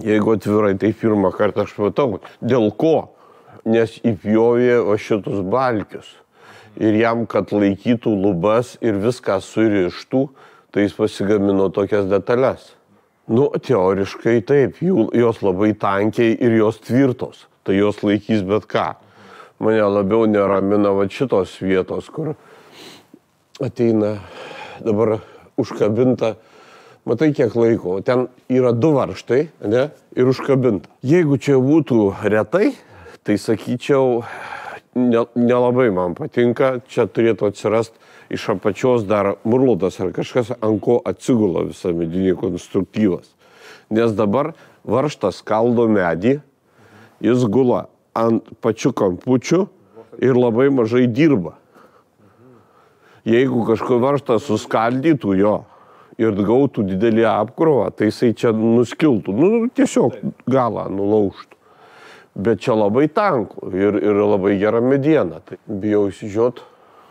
Jeigu atvirai, tai pirmą kartą aš matau. Dėl ko? Nes įpjovė va šitus balkius. Ir jam, kad laikytų lubas ir viską surištų, tai jis pasigamino tokias detalės. Nu, teoriškai taip, jos labai tankiai ir jos tvirtos. Tai jos laikys bet ką. Mane labiau neramina va šitos vietos, kur ateina dabar užkabinta. Matai, kiek laiko. Ten yra 2 varžtai, ne? Ir užkabinta. Jeigu čia būtų retai, tai sakyčiau, nelabai man patinka. Čia turėtų atsirasti iš apačios dar murlutas ar kažkas, ant ko atsigula visa medinė konstruktyvas. Nes dabar varžtas skaldo medį, jis gula ant pačių kampučių ir labai mažai dirba. Jeigu kažko varžtas suskaldytų jo ir gautų didelį apkrovą, tai jisai čia nuskiltų. Nu, tiesiog galą nulaužtų. Bet čia labai tanku ir labai gera mediena. Tai bijau įsižiūrėti,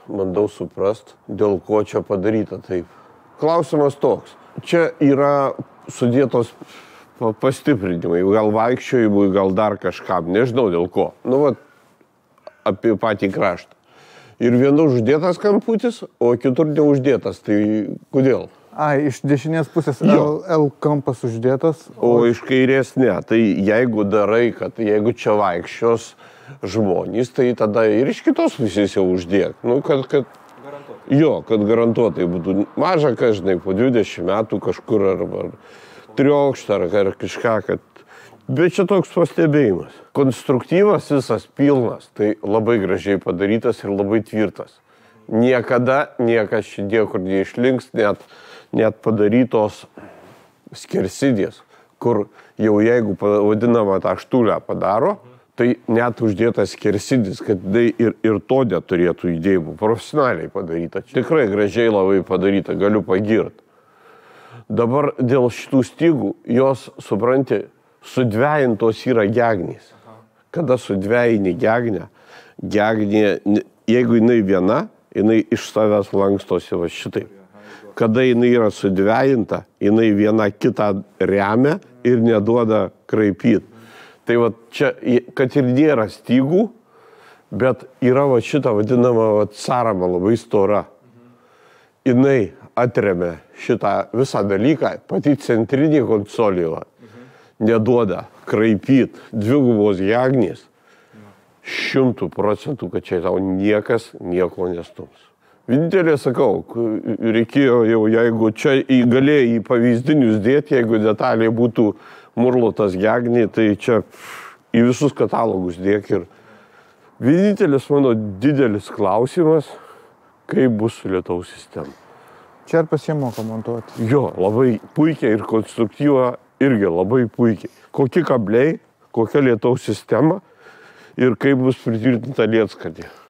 bandau suprast, dėl ko čia padaryta taip. Klausimas toks. Čia yra sudėtos pastiprinimai, gal vaikščiojimui, gal dar kažkam, nežinau dėl ko. Nu, va, apie patį kraštą. Ir vienur uždėtas kamputis, o kitur neuždėtas. Tai kodėl? Iš dešinės pusės L kampas uždėtas. O iš kairės ne. Tai jeigu darai, kad jeigu čia vaikščios žmonės, tai tada ir iš kitos pusės jau uždėk. Nu, kad garantuotai būtų. Maža, kad žinai, po 20 metų kažkur arba triokštą ar kažką, kad... Bet čia toks pastebėjimas. Konstruktyvas visas pilnas, tai labai gražiai padarytas ir labai tvirtas. Niekada niekas šiandien kur neišlinks, net padarytos skersidės, kur jau jeigu vadinamą tą štulę padaro, tai net uždėtas skersidis, kad tai ir to neturėtų įdėjimų. Profesionaliai padaryta. Tikrai gražiai labai padaryta, galiu pagirti. Dabar dėl šitų stygų, jos, supranti, sudvejintos yra gegnės. Kada sudvejini gegnę, jeigu jinai viena, jinai iš savęs lankstosi va šitaip. Kada jinai yra sudvejinta, jinai viena kitą remia ir neduoda kraipyti. Tai va čia, kad ir nėra stygų, bet yra va šita vadinama va sarama labai stora. Jinai atremia šitą visą dalyką, pati centrinė konsolė neduoda kraipyti, dvigubos gegnės, 100%, kad čia tau niekas nieko nestums. Vienintelė, sakau, reikėjo jau, jeigu čia galėjai į pavyzdinius dėti, jeigu detaliai būtų murlotas gegnė, tai čia į visus katalogus dėk. Ir vienintelis mano didelis klausimas, kaip bus su lietaus sistema. Čerpas jie moka montuoti. Jo, labai puikiai ir konstruktyva irgi labai puikiai. Kokie kabliai, kokia lietaus sistema ir kaip bus pritvirtinta lietskardė.